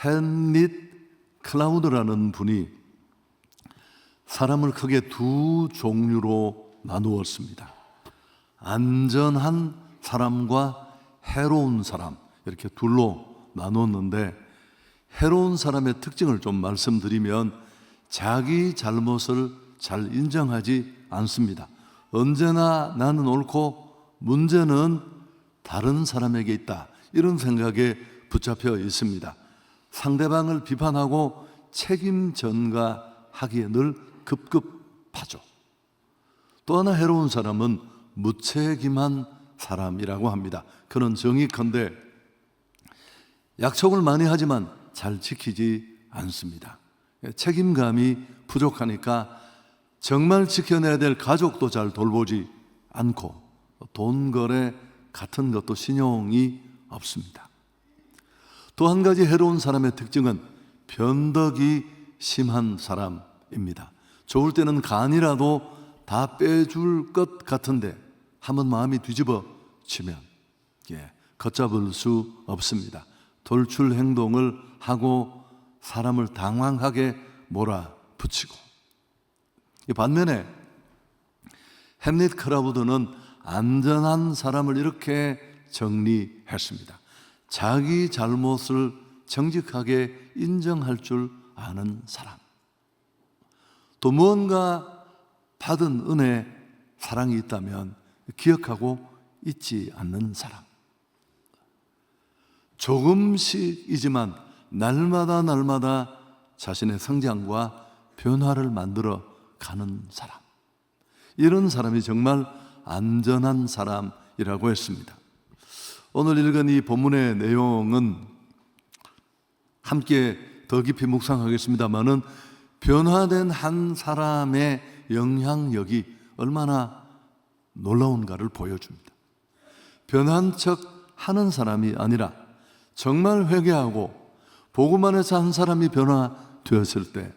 헨릿 클라우드라는 분이 사람을 크게 두 종류로 나누었습니다. 안전한 사람과 해로운 사람, 이렇게 둘로 나눴는데, 해로운 사람의 특징을 좀 말씀드리면 자기 잘못을 잘 인정하지 않습니다. 언제나 나는 옳고 문제는 다른 사람에게 있다, 이런 생각에 붙잡혀 있습니다. 상대방을 비판하고 책임 전가하기에 늘 급급하죠. 또 하나 해로운 사람은 무책임한 사람이라고 합니다. 그는 정의컨대 약속을 많이 하지만 잘 지키지 않습니다. 책임감이 부족하니까 정말 지켜내야 될 가족도 잘 돌보지 않고, 돈 거래 같은 것도 신용이 없습니다. 또 한 가지 해로운 사람의 특징은 변덕이 심한 사람입니다. 좋을 때는 간이라도 다 빼줄 것 같은데 한번 마음이 뒤집어지면 걷잡을 수 없습니다. 돌출 행동을 하고 사람을 당황하게 몰아붙이고, 반면에 햄릿 클라우드는 안전한 사람을 이렇게 정리했습니다. 자기 잘못을 정직하게 인정할 줄 아는 사람, 또 무언가 받은 은혜, 사랑이 있다면 기억하고 잊지 않는 사람, 조금씩이지만 날마다 자신의 성장과 변화를 만들어 가는 사람, 이런 사람이 정말 안전한 사람이라고 했습니다. 오늘 읽은 이 본문의 내용은 함께 더 깊이 묵상하겠습니다마는 변화된 한 사람의 영향력이 얼마나 놀라운가를 보여줍니다. 변한 척 하는 사람이 아니라 정말 회개하고 복음 안에서 한 사람이 변화되었을 때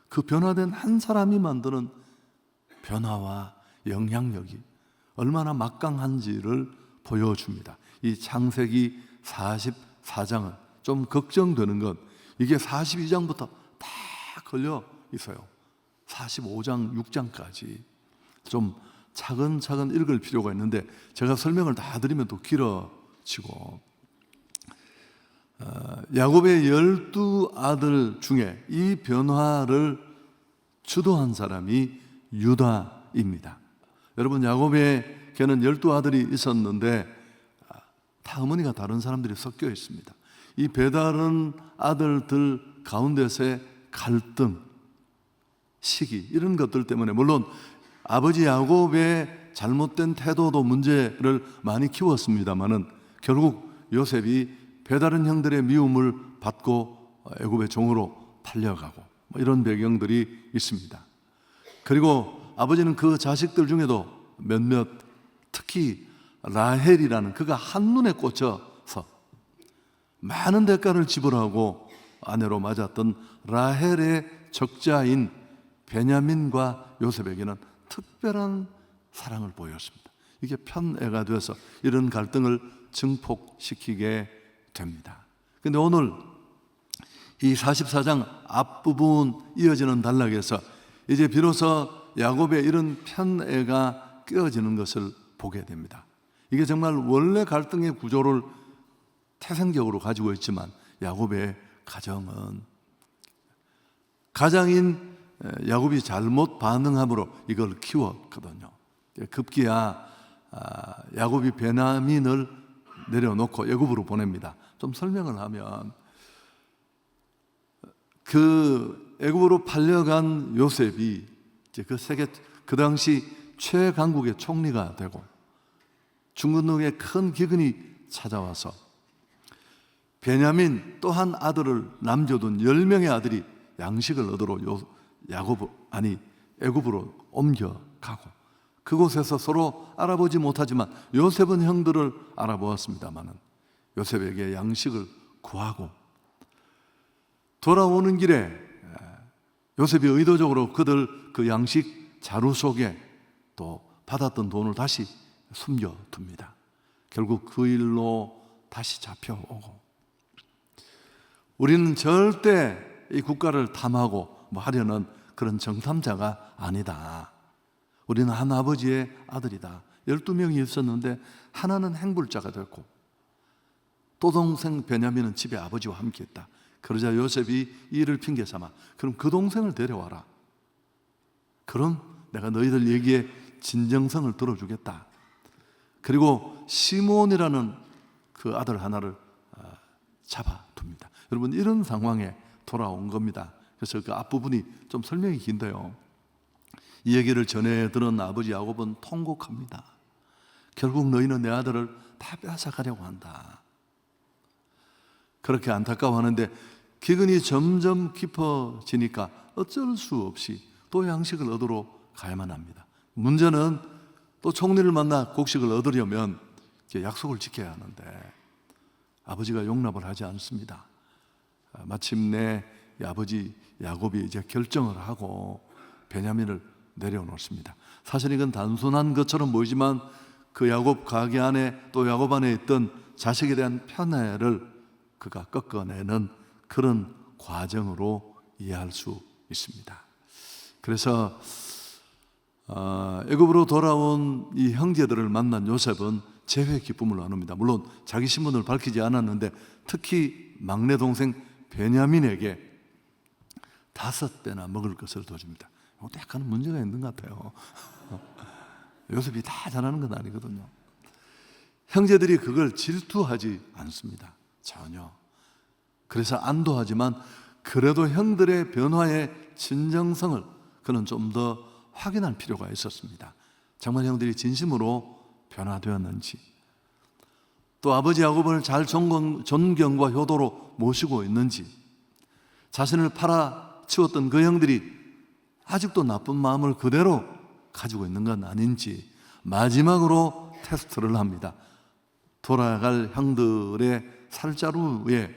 그 변화된 한 사람이 만드는 변화와 영향력이 얼마나 막강한지를 보여줍니다. 이 창세기 44장은 좀 걱정되는 건 이게 42장부터 다 걸려 있어요. 45장, 6장까지 좀 차근차근 읽을 필요가 있는데 제가 설명을 다 드리면 또 길어지고, 야곱의 12아들 중에 이 변화를 주도한 사람이 유다입니다. 여러분, 야곱에게는 12아들이 있었는데 다 어머니가 다른 사람들이 섞여 있습니다. 이 배다른 아들들 가운데서의 갈등, 시기, 이런 것들 때문에 물론 아버지 야곱의 잘못된 태도도 문제를 많이 키웠습니다마는 결국 요셉이 배다른 형들의 미움을 받고 애굽의 종으로 팔려가고 이런 배경들이 있습니다. 그리고 아버지는 그 자식들 중에도 몇몇, 특히 라헬이라는 그가 한눈에 꽂혀서 많은 대가를 지불하고 아내로 맞았던 라헬의 적자인 베냐민과 요셉에게는 특별한 사랑을 보였습니다. 이게 편애가 돼서 이런 갈등을 증폭시키게 됩니다. 그런데 오늘 이 44장 앞부분 이어지는 단락에서 이제 비로소 야곱의 이런 편애가 깨어지는 것을 보게 됩니다. 이게 정말 원래 갈등의 구조를 태생적으로 가지고 있지만 야곱의 가정은 가장인 야곱이 잘못 반응함으로 이걸 키웠거든요. 급기야 야곱이 베냐민을 내려놓고 애굽으로 보냅니다. 좀 설명을 하면 그 애굽으로 팔려간 요셉이 이제 그 당시 최강국의 총리가 되고 중근동에 큰 기근이 찾아와서 베냐민 또 한 아들을 남겨둔 10명의 아들이 양식을 얻으러 애굽으로 옮겨가고 그곳에서 서로 알아보지 못하지만 요셉은 형들을 알아보았습니다마는 요셉에게 양식을 구하고 돌아오는 길에 요셉이 의도적으로 그들 그 양식 자루 속에 또 받았던 돈을 다시 숨겨둡니다. 결국 그 일로 다시 잡혀오고 우리는 절대 이 국가를 탐하고 뭐 하려는 그런 정탐자가 아니다. 우리는 한 아버지의 아들이다. 12명이 있었는데 하나는 행불자가 됐고 또 동생 베냐민은 집에 아버지와 함께 있다. 그러자 요셉이 이를 핑계 삼아 그럼 그 동생을 데려와라. 그럼 내가 너희들 얘기에 진정성을 들어주겠다. 그리고 시몬이라는 그 아들 하나를 잡아둡니다. 여러분, 이런 상황에 돌아온 겁니다. 그래서 그 앞부분이 좀 설명이 긴데요, 이 얘기를 전해 들은 아버지 야곱은 통곡합니다. 결국 너희는 내 아들을 다 빼앗아가려고 한다. 그렇게 안타까워하는데 기근이 점점 깊어지니까 어쩔 수 없이 또 양식을 얻으러 가야만 합니다. 문제는 또 총리를 만나 곡식을 얻으려면 약속을 지켜야 하는데 아버지가 용납을 하지 않습니다. 마침내 아버지 야곱이 이제 결정을 하고 베냐민을 내려놓습니다. 사실 이건 단순한 것처럼 보이지만 그 야곱 가게 안에 또 야곱 안에 있던 자식에 대한 편애를 그가 꺾어내는 그런 과정으로 이해할 수 있습니다. 그래서 애굽으로 돌아온 이 형제들을 만난 요셉은 재회의 기쁨을 나눕니다. 물론 자기 신분을 밝히지 않았는데 특히 막내 동생 베냐민에게 5배나 먹을 것을 더 줍니다. 이것도 약간 문제가 있는 것 같아요. 요셉이 다 잘하는 건 아니거든요. 형제들이 그걸 질투하지 않습니다. 전혀. 그래서 안도하지만 그래도 형들의 변화의 진정성을 그는 좀 더 확인할 필요가 있었습니다. 정말 형들이 진심으로 변화되었는지, 또 아버지 야곱을 잘 존경과 효도로 모시고 있는지, 자신을 팔아치웠던 그 형들이 아직도 나쁜 마음을 그대로 가지고 있는 건 아닌지 마지막으로 테스트를 합니다. 돌아갈 형들의 살자루에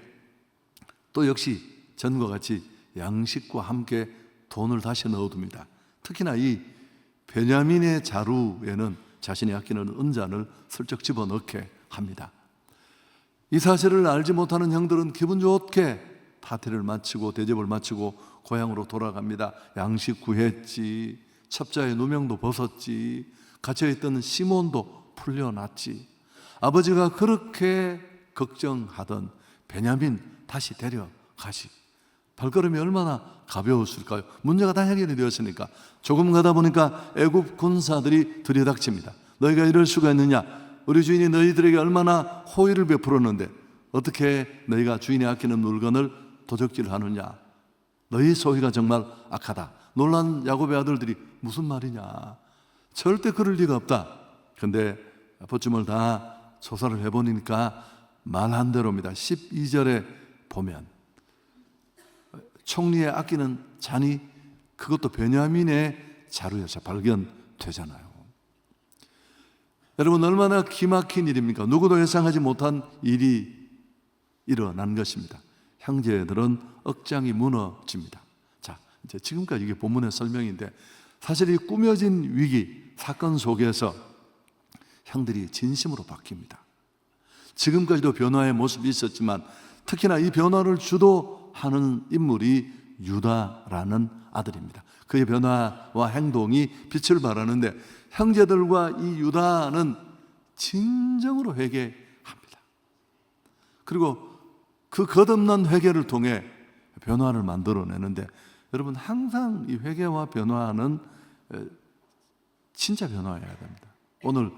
또 역시 전과 같이 양식과 함께 돈을 다시 넣어둡니다. 특히나 이 베냐민의 자루에는 자신이 아끼는 은잔을 슬쩍 집어넣게 합니다. 이 사실을 알지 못하는 형들은 기분 좋게 파티를 마치고 대접을 마치고 고향으로 돌아갑니다. 양식 구했지, 첩자의 누명도 벗었지, 갇혀있던 시몬도 풀려났지. 아버지가 그렇게 걱정하던 베냐민 다시 데려가시. 발걸음이 얼마나 가벼웠을까요? 문제가 다 해결이 되었으니까. 조금 가다 보니까 애굽 군사들이 들이닥칩니다. 너희가 이럴 수가 있느냐? 우리 주인이 너희들에게 얼마나 호의를 베풀었는데 어떻게 너희가 주인이 아끼는 물건을 도적질하느냐? 너희 소위가 정말 악하다. 놀란 야곱의 아들들이 무슨 말이냐? 절대 그럴 리가 없다. 근데 보쯤을 다 조사를 해보니까 말한 대로입니다. 12절에 보면 총리의 아끼는 잔이 그것도 베냐민의 자루에서 발견되잖아요. 여러분, 얼마나 기막힌 일입니까? 누구도 예상하지 못한 일이 일어난 것입니다. 형제들은 억장이 무너집니다. 자, 이제 지금까지 이게 본문의 설명인데 사실 이 꾸며진 위기, 사건 속에서 형들이 진심으로 바뀝니다. 지금까지도 변화의 모습이 있었지만 특히나 이 변화를 주도하는 인물이 유다라는 아들입니다. 그의 변화와 행동이 빛을 발하는데 형제들과 이 유다는 진정으로 회개합니다. 그리고 그 거듭난 회개를 통해 변화를 만들어내는데 여러분, 항상 이 회개와 변화는 진짜 변화해야 됩니다. 오늘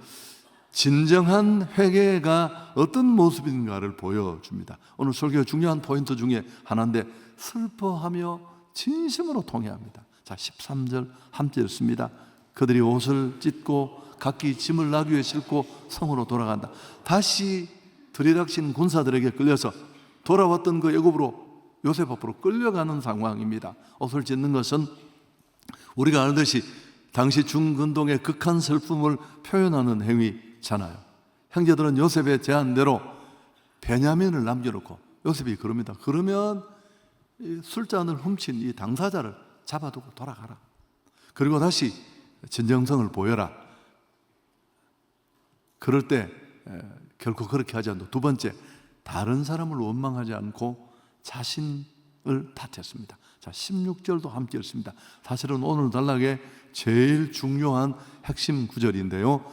진정한 회개가 어떤 모습인가를 보여줍니다. 오늘 설교의 중요한 포인트 중에 하나인데 슬퍼하며 진심으로 통회합니다. 자, 13절 함께 읽습니다. 그들이 옷을 찢고 각기 짐을 나귀에 싣고 성으로 돌아간다. 다시 들이닥친 군사들에게 끌려서 돌아왔던 그 애굽으로 요셉 앞으로 끌려가는 상황입니다. 옷을 찢는 것은 우리가 알듯이 당시 중근동의 극한 슬픔을 표현하는 행위잖아요. 형제들은 요셉의 제안대로 베냐민을 남겨놓고 요셉이 그럽니다. 그러면 이 술잔을 훔친 이 당사자를 잡아두고 돌아가라. 그리고 다시 진정성을 보여라. 그럴 때 결코 그렇게 하지 않고 두 번째, 다른 사람을 원망하지 않고 자신을 탓했습니다. 자, 16절도 함께 읽습니다. 사실은 오늘 단락의 제일 중요한 핵심 구절인데요.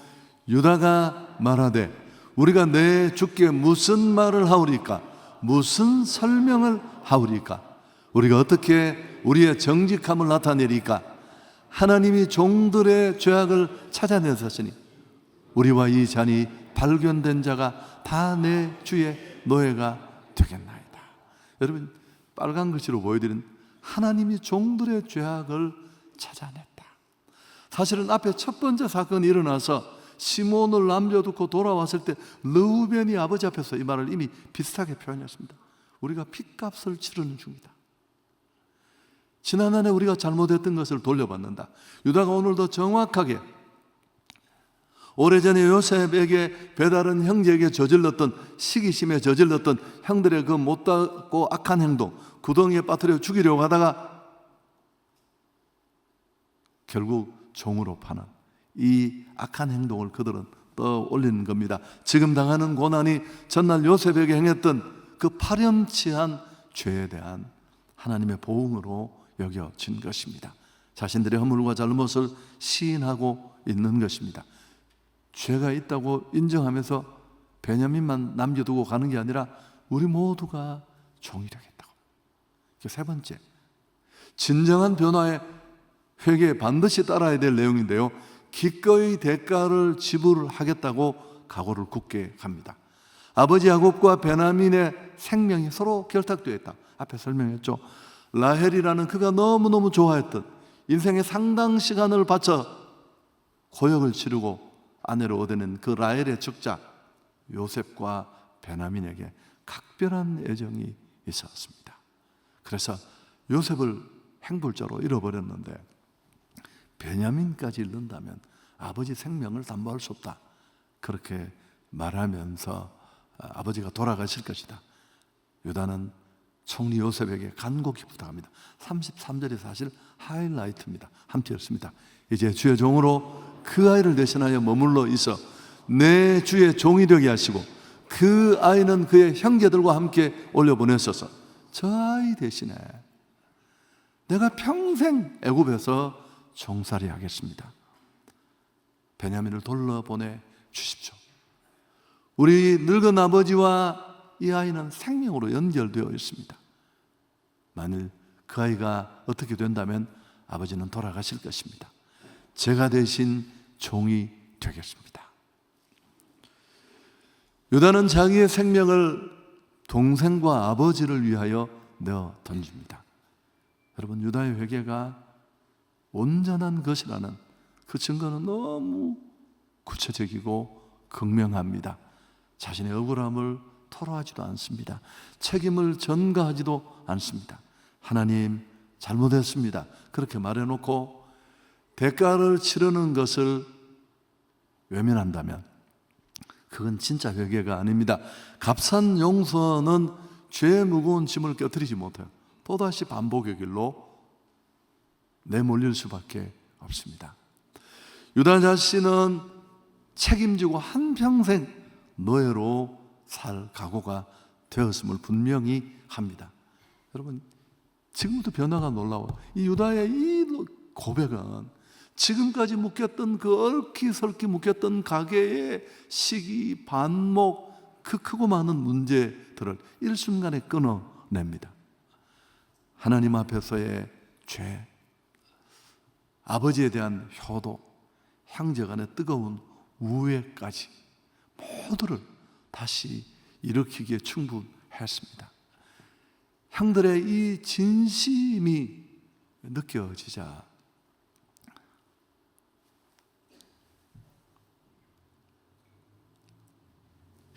유다가 말하되 우리가 내 주께 무슨 말을 하오리까? 무슨 설명을 하오리까? 우리가 어떻게 우리의 정직함을 나타내리까? 하나님이 종들의 죄악을 찾아내셨으니 우리와 이 잔이 발견된 자가 다 내 주의 노예가 되겠나이다. 여러분, 빨간 글씨로 보여드린 하나님이 종들의 죄악을 찾아냈다. 사실은 앞에 첫 번째 사건이 일어나서 시몬을 남겨두고 돌아왔을 때 르우벤이 아버지 앞에서 이 말을 이미 비슷하게 표현했습니다. 우리가 핏값을 치르는 중이다. 지난해 우리가 잘못했던 것을 돌려받는다. 유다가 오늘도 정확하게 오래전에 요셉에게 배다른 형제에게 저질렀던 시기심에 저질렀던 형들의 그 못되고 악한 행동, 구덩이에 빠뜨려 죽이려고 하다가 결국 종으로 파는 이 악한 행동을 그들은 떠올리는 겁니다. 지금 당하는 고난이 전날 요셉에게 행했던 그 파렴치한 죄에 대한 하나님의 보응으로 여겨진 것입니다. 자신들의 허물과 잘못을 시인하고 있는 것입니다. 죄가 있다고 인정하면서 베냐민만 남겨두고 가는 게 아니라 우리 모두가 종이 되겠다고. 세 번째, 진정한 변화의 회개에 반드시 따라야 될 내용인데요, 기꺼이 대가를 지불하겠다고 각오를 굳게 합니다. 아버지 야곱과 베냐민의 생명이 서로 결탁되어 있다. 앞에 설명했죠. 라헬이라는 그가 너무너무 좋아했던, 인생의 상당 시간을 바쳐 고역을 치르고 아내로 얻어낸 그 라헬의 적자 요셉과 베냐민에게 각별한 애정이 있었습니다. 그래서 요셉을 행불자로 잃어버렸는데 베냐민까지 잃는다면 아버지 생명을 담보할 수 없다, 그렇게 말하면서 아버지가 돌아가실 것이다. 유다는 총리 요셉에게 간곡히 부탁합니다. 33절이 사실 하이라이트입니다. 함께 읽습니다. 이제 주의 종으로 그 아이를 대신하여 머물러 있어 내 주의 종이 되게 하시고 그 아이는 그의 형제들과 함께 올려보내소서. 저 아이 대신에 내가 평생 애굽에서 종살이 하겠습니다. 베냐민을 돌려보내 주십시오. 우리 늙은 아버지와 이 아이는 생명으로 연결되어 있습니다. 만일 그 아이가 어떻게 된다면 아버지는 돌아가실 것입니다. 제가 대신 종이 되겠습니다. 유다는 자기의 생명을 동생과 아버지를 위하여 내어 던집니다. 여러분, 유다의 회개가 온전한 것이라는 그 증거는 너무 구체적이고 극명합니다. 자신의 억울함을 토로하지도 않습니다. 책임을 전가하지도 않습니다. 하나님, 잘못했습니다, 그렇게 말해놓고 대가를 치르는 것을 외면한다면 그건 진짜 회개가 아닙니다. 값싼 용서는 죄의 무거운 짐을 껴뜨리지 못해요. 또다시 반복의 길로 내몰릴 수밖에 없습니다. 유다 자신은 책임지고 한평생 노예로 살 각오가 되었음을 분명히 합니다. 여러분, 지금부터 변화가 놀라워요. 이 유다의 이 고백은 지금까지 묶였던 그 얽히설키 묶였던 가계의 시기, 반목, 그 크고 많은 문제들을 일순간에 끊어냅니다. 하나님 앞에서의 죄, 아버지에 대한 효도, 형제 간의 뜨거운 우애까지 모두를 다시 일으키기에 충분했습니다. 형들의 이 진심이 느껴지자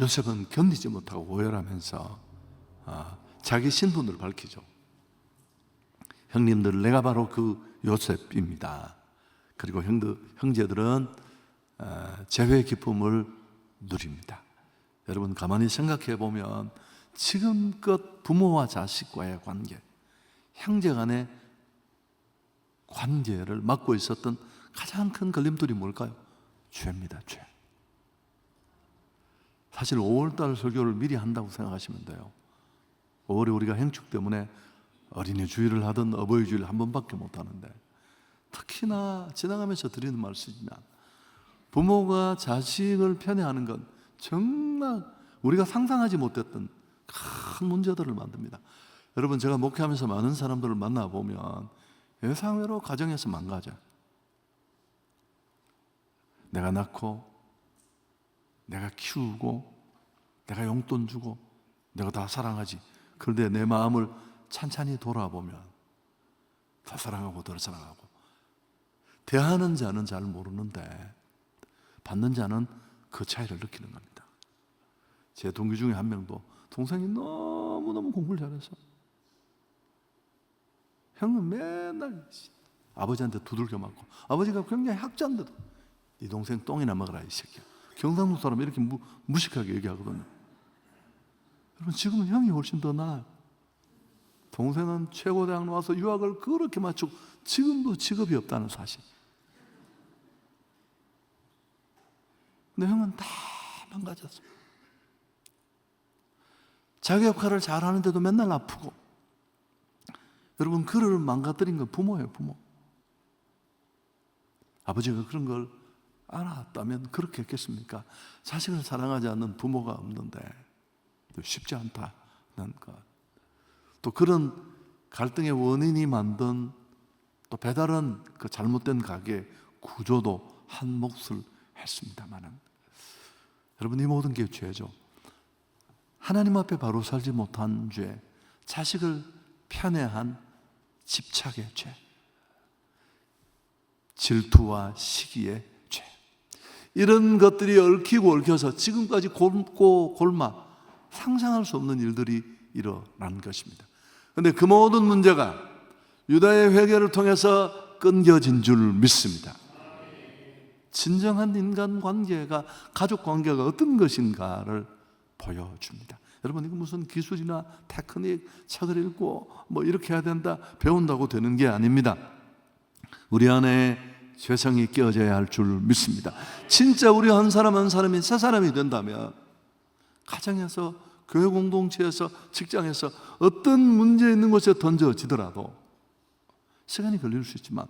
요셉은 견디지 못하고 오열하면서 자기 신분을 밝히죠. 형님들, 내가 바로 그 요셉입니다. 그리고 형제들은 재회의 기쁨을 누립니다. 여러분, 가만히 생각해 보면 지금껏 부모와 자식과의 관계, 형제 간의 관계를 막고 있었던 가장 큰 걸림돌이 뭘까요? 죄입니다. 죄. 사실 5월달 설교를 미리 한다고 생각하시면 돼요. 5월에 우리가 행축 때문에 어린이 주일을 하든 어버이 주일 한 번밖에 못 하는데, 특히나 지나가면서 드리는 말씀이지만 부모가 자식을 편애하는 건 정말 우리가 상상하지 못했던 큰 문제들을 만듭니다. 여러분, 제가 목회하면서 많은 사람들을 만나보면 예상외로 가정에서 망가져. 내가 낳고 내가 키우고 내가 용돈 주고 내가 다 사랑하지. 그런데 내 마음을 찬찬히 돌아보면 더 사랑하고 덜 사랑하고, 대하는 자는 잘 모르는데 받는 자는 그 차이를 느끼는 겁니다. 제 동기 중에 한 명도 동생이 너무너무 공부를 잘해서 형은 맨날 아버지한테 두들겨 맞고, 아버지가 굉장히 학자인데도 네 동생 똥이나 먹어라 이 새끼야. 경상도 사람 이렇게 무식하게 얘기하거든요. 여러분, 지금은 형이 훨씬 더 나아요. 동생은 최고대학 나와서 유학을 그렇게 마치고 지금도 직업이 없다는 사실. 근데 형은 다 망가졌어. 자기 역할을 잘하는데도 맨날 아프고. 여러분, 그를 망가뜨린 건 부모예요, 부모. 아버지가 그런 걸 알았다면 그렇게 했겠습니까? 자식을 사랑하지 않는 부모가 없는데 쉽지 않다는 것. 또 그런 갈등의 원인이 만든 또 배달은 그 잘못된 가게 구조도 한 몫을 했습니다만은, 여러분, 이 모든 게 죄죠. 하나님 앞에 바로 살지 못한 죄, 자식을 편애한 집착의 죄, 질투와 시기의 죄, 이런 것들이 얽히고 얽혀서 지금까지 곪고 골마 상상할 수 없는 일들이 일어난 것입니다. 그런데 그 모든 문제가 유다의 회개를 통해서 끊겨진 줄 믿습니다. 진정한 인간관계가, 가족관계가 어떤 것인가를 보여줍니다. 여러분, 이거 무슨 기술이나 테크닉, 책을 읽고 뭐 이렇게 해야 된다, 배운다고 되는 게 아닙니다. 우리 안에 죄성이 끼어져야 할 줄 믿습니다. 진짜 우리 한 사람 한 사람이 새 사람이 된다면 가정에서, 교회 공동체에서, 직장에서 어떤 문제 있는 곳에 던져지더라도 시간이 걸릴 수 있지만,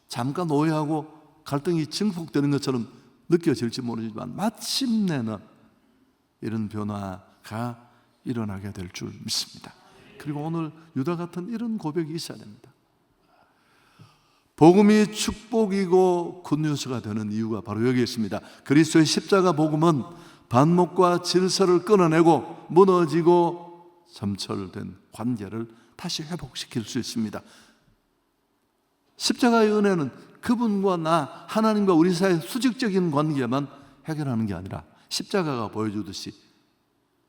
잠깐 오해하고 갈등이 증폭되는 것처럼 느껴질지 모르지만 마침내는 이런 변화가 일어나게 될 줄 믿습니다. 그리고 오늘 유다 같은 이런 고백이 있어야 됩니다. 복음이 축복이고 굿뉴스가 되는 이유가 바로 여기 있습니다. 그리스도의 십자가 복음은 반목과 질서를 끊어내고 무너지고 점철된 관계를 다시 회복시킬 수 있습니다. 십자가의 은혜는 그분과 나, 하나님과 우리 사이의 수직적인 관계만 해결하는 게 아니라 십자가가 보여주듯이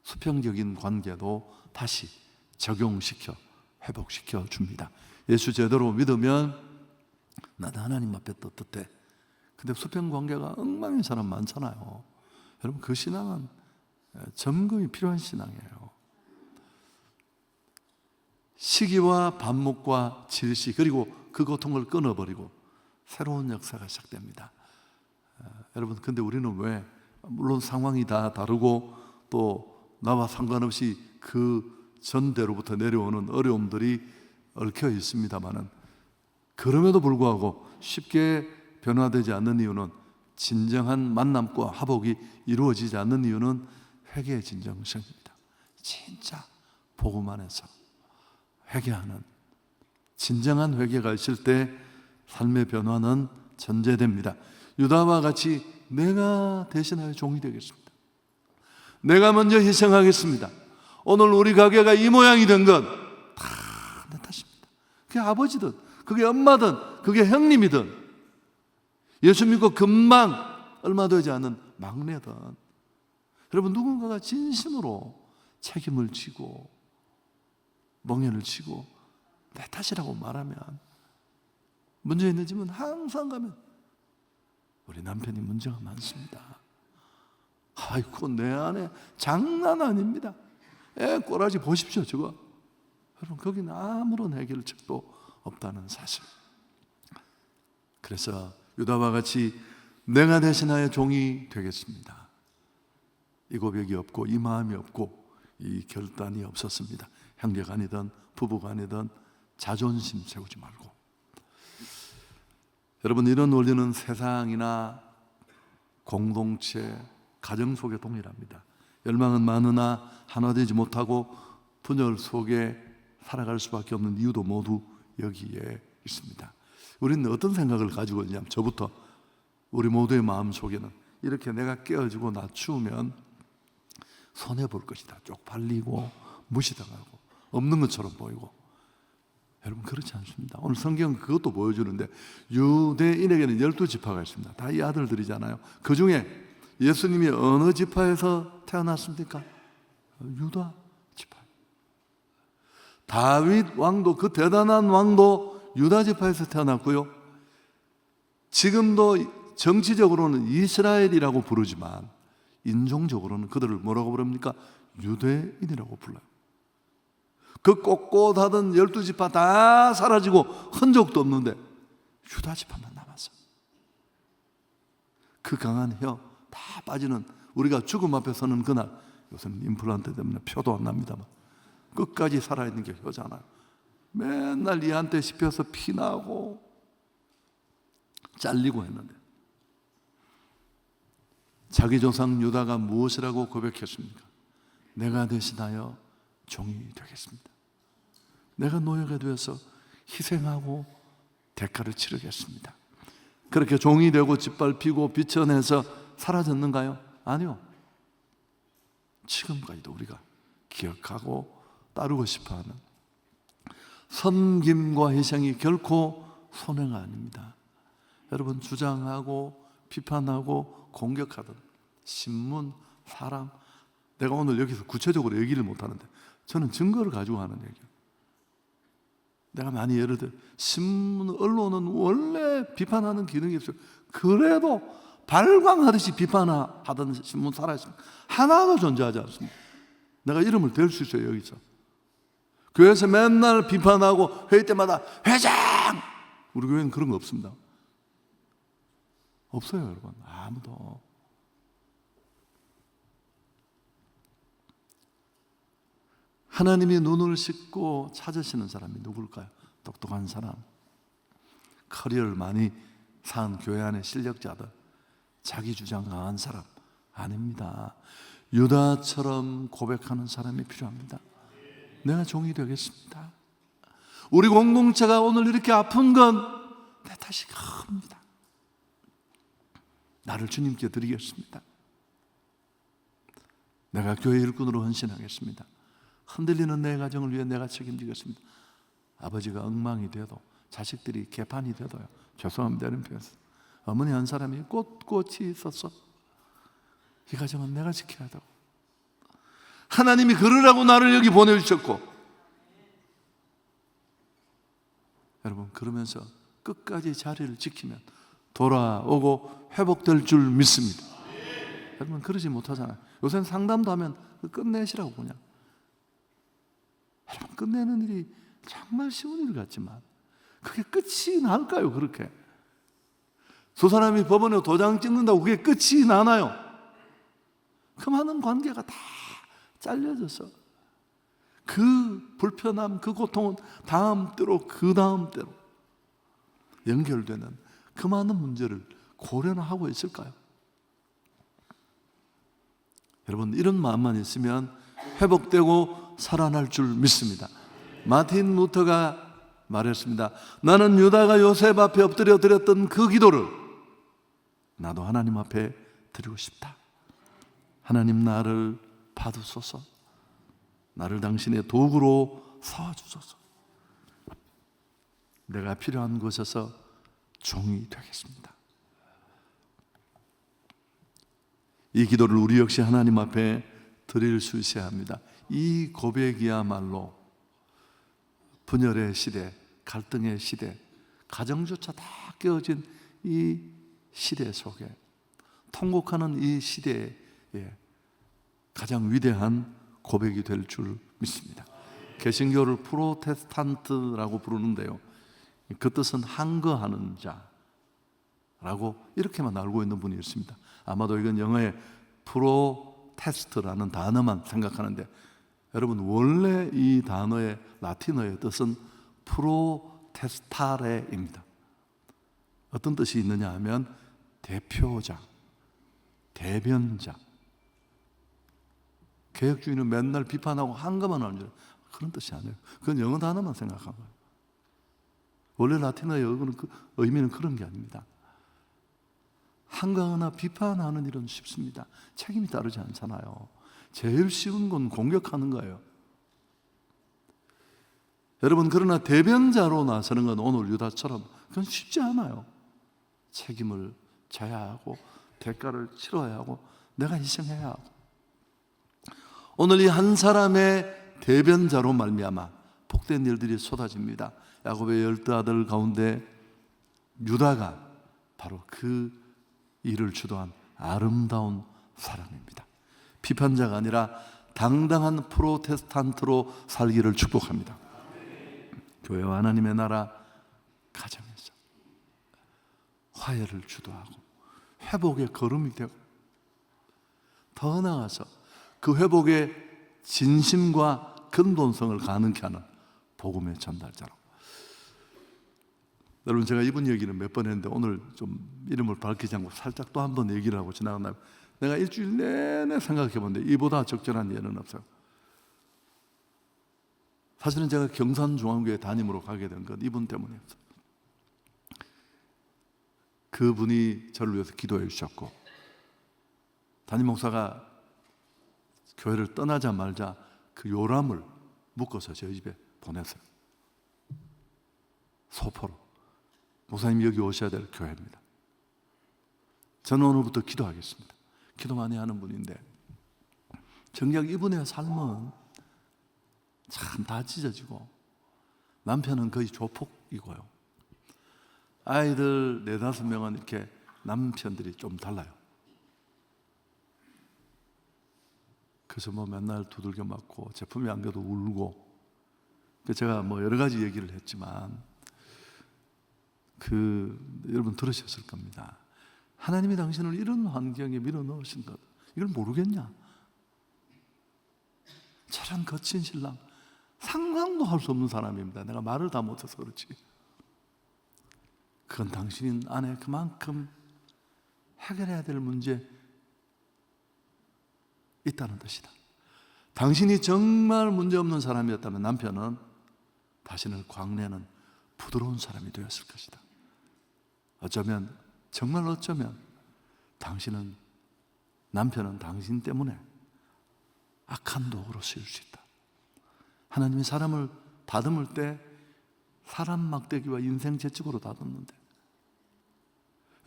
수평적인 관계도 다시 적용시켜 회복시켜 줍니다. 예수 제대로 믿으면 나도 하나님 앞에 떳떳해. 근데 수평 관계가 엉망인 사람 많잖아요. 여러분, 그 신앙은 점검이 필요한 신앙이에요. 시기와 반목과 질시, 그리고 그 고통을 끊어버리고 새로운 역사가 시작됩니다. 여러분, 근데 우리는 왜, 물론 상황이 다 다르고 또 나와 상관없이 그 전대로부터 내려오는 어려움들이 얽혀 있습니다만은, 그럼에도 불구하고 쉽게 변화되지 않는 이유는, 진정한 만남과 화복이 이루어지지 않는 이유는 회개의 진정성입니다. 진짜 복음 안에서 회개하는 진정한 회개가 있을 때 삶의 변화는 전제됩니다. 유다와 같이 내가 대신하여 종이 되겠습니다. 내가 먼저 희생하겠습니다. 오늘 우리 가게가 이 모양이 된 건 다 내 탓입니다. 그게 아버지든 그게 엄마든 그게 형님이든 예수 믿고 금방 얼마 되지 않은 막내든, 여러분, 누군가가 진심으로 책임을 지고 멍해를 치고 내 탓이라고 말하면, 문제 있는 집은 항상 가면 우리 남편이 문제가 많습니다. 아이고, 내 아내 장난 아닙니다. 애 꼬라지 보십시오, 저거. 여러분, 거기는 아무런 해결책도 없다는 사실. 그래서 유다와 같이 내가 대신하여 종이 되겠습니다. 이 고백이 없고 이 마음이 없고 이 결단이 없었습니다. 형제간이든 부부간이든 자존심 세우지 말고. 여러분, 이런 원리는 세상이나 공동체, 가정 속에 동일합니다. 열망은 많으나 하나 되지 못하고 분열 속에 살아갈 수밖에 없는 이유도 모두 여기에 있습니다. 우리는 어떤 생각을 가지고 있냐면, 저부터 우리 모두의 마음 속에는 이렇게 내가 깨어지고 낮추면 손해볼 것이다, 쪽팔리고 무시당하고 없는 것처럼 보이고. 여러분, 그렇지 않습니다. 오늘 성경은 그것도 보여주는데, 유대인에게는 12지파가 있습니다. 다 이 아들들이잖아요. 그 중에 예수님이 어느 지파에서 태어났습니까? 유다 지파. 다윗 왕도, 그 대단한 왕도 유다 지파에서 태어났고요. 지금도 정치적으로는 이스라엘이라고 부르지만 인종적으로는 그들을 뭐라고 부릅니까? 유대인이라고 불러요. 그 꼿꼿하던 12지파 다 사라지고 흔적도 없는데 유다 지파만 남았어요. 그 강한 혀 다 빠지는, 우리가 죽음 앞에 서는 그날, 요새는 임플란트 때문에 표도 안 납니다만 끝까지 살아있는 게 혀잖아요. 맨날 이한테 씹혀서 피나고 잘리고 했는데, 자기 조상 유다가 무엇이라고 고백했습니까? 내가 대신하여 종이 되겠습니다. 내가 노예가 되어서 희생하고 대가를 치르겠습니다. 그렇게 종이 되고 짓밟히고 비천해서 사라졌는가요? 아니요. 지금까지도 우리가 기억하고 따르고 싶어하는 섬김과 희생이 결코 손해가 아닙니다. 여러분, 주장하고 비판하고 공격하던 신문, 사람, 내가 오늘 여기서 구체적으로 얘기를 못하는데 저는 증거를 가지고 하는 얘기예요. 내가 많이 예를 들어, 신문, 언론은 원래 비판하는 기능이 있어요. 그래도 발광하듯이 비판하던 신문 살아있습니다. 하나도 존재하지 않습니다. 내가 이름을 댈 수 있어요. 여기서 교회에서 맨날 비판하고 회의 때마다 회장! 우리 교회는 그런 거 없습니다. 없어요, 여러분. 아무도. 하나님이 눈을 씻고 찾으시는 사람이 누굴까요? 똑똑한 사람, 커리어를 많이 산 교회 안의 실력자들, 자기 주장 강한 사람 아닙니다. 유다처럼 고백하는 사람이 필요합니다. 내가 종이 되겠습니다. 우리 공동체가 오늘 이렇게 아픈 건 내 탓이 큽니다. 나를 주님께 드리겠습니다. 내가 교회 일꾼으로 헌신하겠습니다. 흔들리는 내 가정을 위해 내가 책임지겠습니다. 아버지가 엉망이 돼도, 자식들이 개판이 돼도요, 죄송합니다 이런 표현. 어머니 한 사람이 꼿꼿이 있었어. 이 가정은 내가 지켜야 되고, 하나님이 그러라고 나를 여기 보내주셨고, 여러분, 그러면서 끝까지 자리를 지키면 돌아오고 회복될 줄 믿습니다. 여러분, 그러지 못하잖아요. 요새는 상담도 하면 끝내시라고 그냥. 여러분, 끝내는 일이 정말 쉬운 일 같지만 그게 끝이 날까요? 그렇게 두 사람이 법원에 도장 찍는다고 그게 끝이 나나요? 그 많은 관계가 다 잘려져서 그 불편함, 그 고통은 다음 때로, 그 다음 때로 연결되는 그 많은 문제를 고려나 하고 있을까요? 여러분, 이런 마음만 있으면 회복되고 살아날 줄 믿습니다. 마틴 루터가 말했습니다. 나는 유다가 요셉 앞에 엎드려 드렸던 그 기도를 나도 하나님 앞에 드리고 싶다. 하나님, 나를 받으소서. 나를 당신의 도구로 삼아주소서. 내가 필요한 곳에서 종이 되겠습니다. 이 기도를 우리 역시 하나님 앞에 드릴 수 있어야 합니다. 이 고백이야말로 분열의 시대, 갈등의 시대, 가정조차 다 깨어진 이 시대 속에, 통곡하는 이 시대에 가장 위대한 고백이 될 줄 믿습니다. 개신교를 프로테스탄트라고 부르는데요, 그 뜻은 항거하는 자라고 이렇게만 알고 있는 분이 있습니다. 아마도 이건 영어의 프로테스트라는 단어만 생각하는데 여러분, 원래 이 단어의 라틴어의 뜻은 프로테스타레입니다. 어떤 뜻이 있느냐 하면 대표자, 대변자. 개혁주의는 맨날 비판하고 한가만 하는 줄, 그런 뜻이 아니에요. 그건 영어 단어만 생각한 거예요. 원래 라틴어의 의미는 그런 게 아닙니다. 한가하나 비판하는 일은 쉽습니다. 책임이 따르지 않잖아요. 제일 쉬운 건 공격하는 거예요. 여러분, 그러나 대변자로 나서는 건 오늘 유다처럼 그건 쉽지 않아요. 책임을 져야 하고 대가를 치러야 하고 내가 희생해야 하고. 오늘 이 한 사람의 대변자로 말미암아 복된 일들이 쏟아집니다. 야곱의 10 아들 가운데 유다가 바로 그 일을 주도한 아름다운 사람입니다. 비판자가 아니라 당당한 프로테스탄트로 살기를 축복합니다. 교회와 하나님의 나라 가정에서 화해를 주도하고 회복의 걸음이 되고, 더 나아가서 그 회복의 진심과 근본성을 가능케 하는 복음의 전달자로. 여러분, 제가 이분 얘기는 몇 번 했는데 오늘 좀 이름을 밝히지 않고 살짝 또 한 번 얘기를 하고 지나간다면, 내가 일주일 내내 생각해 본데 이보다 적절한 예는 없어요. 사실은 제가 경산중앙교회 담임으로 가게 된 건 이분 때문이었어요. 그분이 저를 위해서 기도해 주셨고, 담임 목사가 교회를 떠나자마자 그 요람을 묶어서 저희 집에 보냈어요. 소포로. 목사님, 여기 오셔야 될 교회입니다. 저는 오늘부터 기도하겠습니다. 기도 많이 하는 분인데, 정작 이분의 삶은 참 다 찢어지고, 남편은 거의 조폭이고요. 아이들 4-5명은 이렇게 남편들이 좀 달라요. 그래서 뭐 맨날 두들겨 맞고 제품이 안 돼도 울고. 제가 뭐 여러 가지 얘기를 했지만 여러분 들으셨을 겁니다. 하나님이 당신을 이런 환경에 밀어넣으신 것, 이걸 모르겠냐? 저런 거친 신랑, 상상도 할 수 없는 사람입니다. 내가 말을 다 못해서 그렇지. 그건 당신 안에 그만큼 해결해야 될 문제 있다는 뜻이다. 당신이 정말 문제없는 사람이었다면 남편은 다시는 광내는 부드러운 사람이 되었을 것이다. 어쩌면, 정말 어쩌면 남편은 당신 때문에 악한 도구로 쓰일 수 있다. 하나님이 사람을 다듬을 때 사람 막대기와 인생 채찍으로 다듬는데,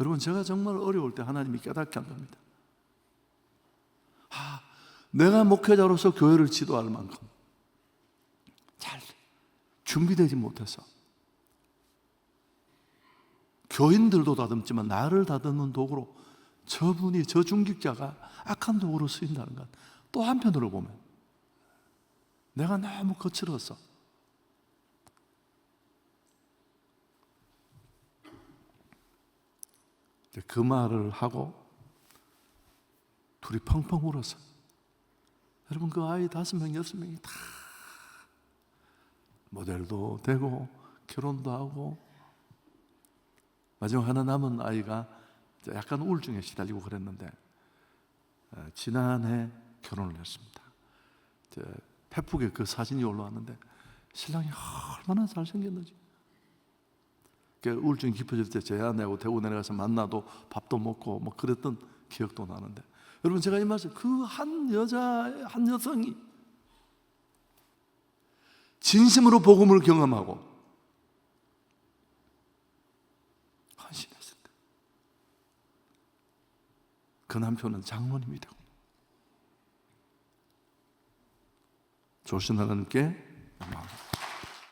여러분, 제가 정말 어려울 때 하나님이 깨닫게 한 겁니다. 내가 목회자로서 교회를 지도할 만큼 잘 준비되지 못해서 교인들도 다듬지만 나를 다듬는 도구로 저 중직자가 악한 도구로 쓰인다는 것. 또 한편으로 보면 내가 너무 거칠어서 그 말을 하고 둘이 펑펑 울어서, 여러분, 그 아이 5명, 6명이 다 모델도 되고 결혼도 하고, 마지막 하나 남은 아이가 약간 우울증에 시달리고 그랬는데 지난해 결혼을 했습니다. 페북에 그 사진이 올라왔는데 신랑이 얼마나 잘생겼는지. 우울증이 깊어질 때 제야 내고 대구 내려가서 만나도 밥도 먹고 뭐 그랬던 기억도 나는데, 여러분, 제가 이 말씀, 그 한 여성이 진심으로 복음을 경험하고 헌신했습니다. 그 남편은 장로님이 되고, 조신 하나님께